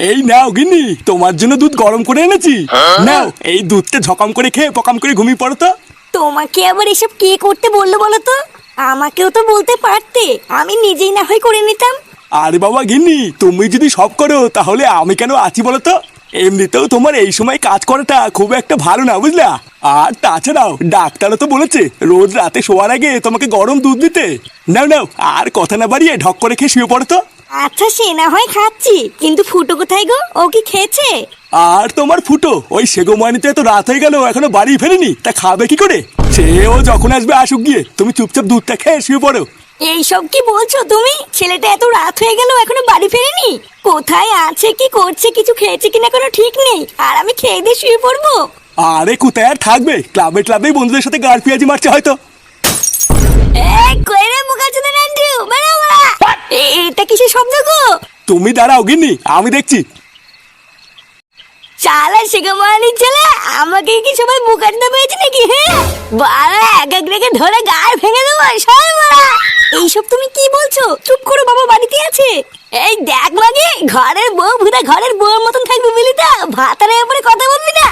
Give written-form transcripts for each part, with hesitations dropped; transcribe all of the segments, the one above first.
এই নাও গিন্নি, তোমার জন্য দুধ গরম করে এনেছি। নাও, এই দুধটা ঝকাম করে খেয়ে পকাম করে ঘুমিয়ে পড়ো তো। তোমাকে আবার এসব কে করতে বললো বলো তো? আমাকেও তো বলতে পারতে, আমি নিজেই না হয় করে নিতাম। আরে বাবা গিন্নি, তুমি যদি সব করো তাহলে আমি কেন আছি বলো তো? এমনিতেও তোমার এই সময় কাজ করাটা খুব একটা ভালো না, বুঝলা? আর তাছাড়াও ডাক্তারও তো বলেছে রোজ রাতে শোয়ার আগে তোমাকে গরম দুধ দিতে। নাও নাও, আর কথা না বাড়িয়ে ঢক করে খেয়ে শুয়ে পড়ো তো। আচ্ছা সে না হয় খাচ্ছি, কিন্তু ফুটো কোথায় গো? ও কি খেয়েছে? আর তোমার ফুটো ওই সেগোমানিতে তো রাত হয়ে গেল, এখনো বাড়ি ফেরেনি, তা খাবে কি করে? সেও যখন আসবে আসুক গিয়ে, তুমি চুপচাপ দুধটা খেয়ে শুয়ে পড়ো। এইসব কি বলছো তুমি? ছেলেটা এত রাত হয়ে গেল এখনো বাড়ি ফেরেনি? কোথায় আছে, কি করছে, কিছু খেয়েছে কিনা কোনো ঠিক নেই, আর আমি খেয়ে দিয়ে শুয়ে পড়বো? আরে কোথায় আর থাকবে, ক্লাবে ক্লাবে বন্ধুদের সাথে গাড় পেঁয়াজি মারছে হয়তো। কই রে মুখাচোদা নান্টু, বেরো বাড়া! এটা কিসের শব্দ গো? তুমি দাঁড়াও গিন্নি, আমি দেখছি। চালা সেগমানির ছেলে, আমাকে কি সবাই মুখাচোদা পেয়েছে নাকি? হ্যাঁ বাড়া, এক এক রেখে ধরে গাড় ভেঙে দেবো সব বাড়া। এইসব তুমি কি বলছো? চুপ করো, বাবা বাড়িতে আছে। এই দেখ মাগি, ঘরের বউ ভুদা ঘরের বউর মতন থাকবি বুঝলি তো, ভাতারের উপরে কথা বলবি না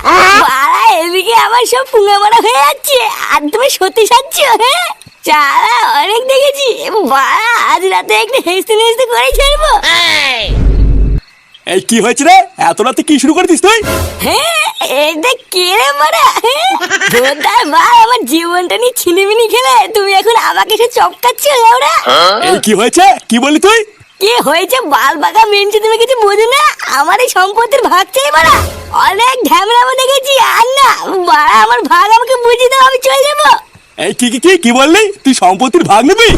বাড়া। এদিকে আমার সব পুঙ্গা মারা হয়ে যাচ্ছে, আর তুমি সত্যি সাজছো? হ্যাঁ চালা, অনেক দেখেছি বাড়া, আজ রাতে একটু হেসতে হেসতে করে ছাড়বো। এই কি হয়েছে রে, এত রাতে কি শুরু করে দিস তুই? হ্যাঁ এটা কে রে মারা? ভোদার ভাই, আমার জীবনটা নিয়ে ছিনিমিনি খেলে তুমি এখন আমাকে এসে চপকাচ্ছ লাউরা। এই কি হয়েছে, কি বলি তুই? কি হয়েছে বাল বাগা মেনছে, তুমি কিছু বোঝো না? আমার এই সম্পত্তির ভাগ চাই মারা। অনেক ঢ্যামড়ামো দেখেছি, আর না বাড়া, আমার ভাগ আমাকে বুঝিয়ে দাও, আমি চলে যাবো। এই কি কি কি কি বললি? তুই সম্পত্তির ভাগ নিবি?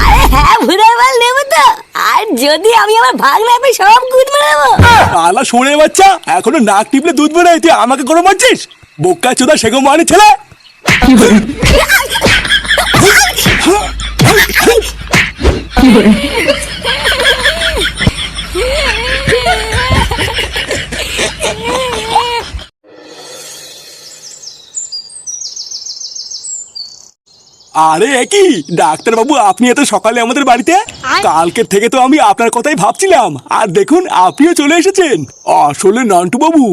আরে হ্যাঁ ভুদার মাল নেবো তো, আর যদি আমি আমার ভাগ না পাই সব গুদ মারাবো। আলা শুনে বাচ্চা, এখনো নাক টিপলে দুধ বেরোয়, তুই আমাকে করে মারছিস? বোকা চোদা সেগোমানি ছেলে। আরে একই ডাক্তার বাবু, আপনি এত সকালে আমাদের বাড়িতে? কালকে থেকে তো আমি আপনার কথাই ভাবছিলাম, আর দেখুন আপনিও চলে এসেছেন। আসলে নান্টু বাবু,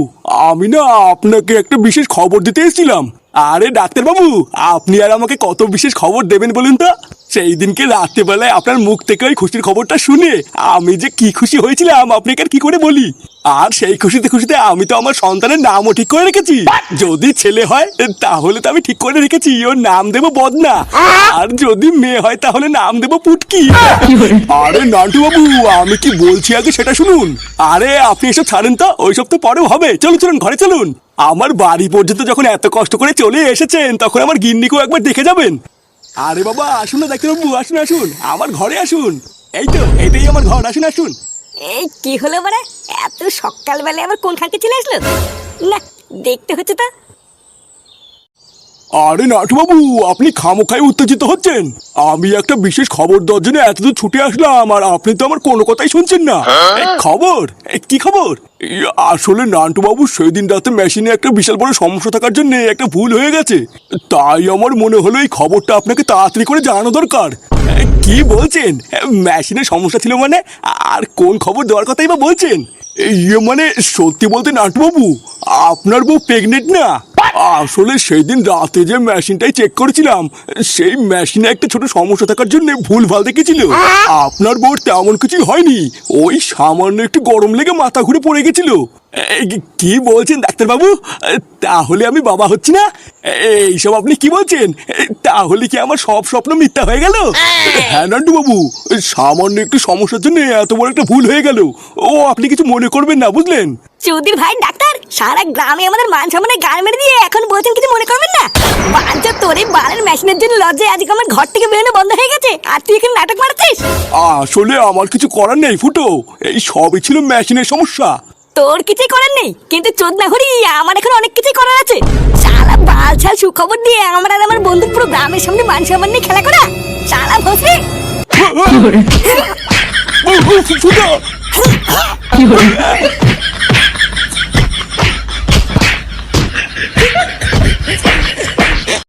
আমি না আপনাকে একটা বিশেষ খবর দিতে এসেছিলাম। আরে ডাক্তার বাবু, আপনি আর আমাকে কত বিশেষ খবর দেবেন বলুন তো? সেই দিনকে রাত্রেবেলায় আপনার মুখ থেকে ওই খুশির খবরটা শুনে আমি যে কি খুশি হয়েছিলাম আপনাকে আর কি করে বলি। আর সেই খুশিতে খুশিতে আমি তো আমার সন্তানের নামও ঠিক করে রেখেছি। যদি ছেলে হয় তাহলে তো আমি ঠিক করে রেখেছি ওর নাম দেবো বদনা, আর যদি মেয়ে হয় তাহলে নাম দেবো পুটকি। আরে নান্টু বাবু, আমি কি বলছি আগে সেটা শুনুন। আরে আপনি এসব ছাড়েন তো, ওইসব তো পরেও হবে। চলুন চলুন, ঘরে চলুন। আমার বাড়ি পর্যন্ত যখন এত কষ্ট করে চলে এসেছেন, তখন আমার গিন্নিকেও একবার দেখে যাবেন। আরে বাবা আসুন না ডাক্তার বাবু, আসুন আসুন, আমার ঘরে আসুন। এই তো এটাই আমার ঘর, আসুন আসুন। এই কি হলো মানে, এত সকালবেলা আবার কোন খাকে চলে আসলো? না দেখতে হচ্ছে তা। আরে নাটু বাবু, আপনি খামোখাই উত্তেজিত হচ্ছেন। আমি একটা বিশেষ খবর দেওয়ার জন্য এতদূর ছুটে আসলাম, আর আপনি তো আমার কোনো কথাই শুনছেন না। খবর? কি খবর? আসলে নান্টু বাবু, সেদিন রাতে মেশিনে একটা বিশাল বড় সমস্যা থাকার জন্য একটা ভুল হয়ে গেছে। তাই আমার মনে হলো এই খবরটা আপনাকে তাড়াতাড়ি করে জানানো দরকার। কি বলছেন? মেশিনের সমস্যা ছিল মানে? আর কোন খবর দেওয়ার কথাই বা বলছেন? ইয়ে মানে সত্যি বলতে নান্টু বাবু, আপনার বউ প্রেগনেন্ট না? আসলে সেই দিন রাতে যে মেশিনটাই চেক করেছিলাম, সেই মেশিনে একটা ছোট সমস্যা থাকার জন্য ভুল ভাল দেখেছিল। আপনার বউ তেমন কিছুই হয়নি, ওই সামান্য একটু গরম লেগে মাথা ঘুরে পড়ে গেছিল। কি বলছেন ডাক্তার বাবু? তাহলে আমি বাবা হচ্ছি না? এইসব আপনি কি বলছেন? তাহলে কি আমার সব স্বপ্ন মিথ্যা হয়ে গেল? হ্যাঁ নান্টু বাবু, সামান্য একটু সমস্যার জন্য এত বড় একটা ভুল হয়ে গেল। ও আপনি কিছু মনে করবেন না, বুঝলেন? চৌধুরী ভাই ডাক্তার, সারা গ্রামে আমাদের মান সম্মানে গাল মেরে দিয়ে এখন বলছেন কিছু মনে করবেন না? বাচ্চা তোর এই বালের মেশিনের জন্য লজ্জায় আজকে আমার ঘর থেকে বেরোনো বন্ধ হয়ে গেছে, আর তুই এখানে নাটক মারছিস। আসলে আমার কিছু করার নেই ফুটো, এই সবই ছিল মেশিনের সমস্যা। তোর কিছুই করার নেই, কিন্তু চোদনা হরি আমার এখন অনেক কিছুই করার আছে। শালা বাল ছাল সুখবর দিয়ে আমার আর আমার বন্ধুর পুরো গ্রামের সামনে মান সম্মান নিয়ে খেলা করা, শালা ভসরি। ফুটো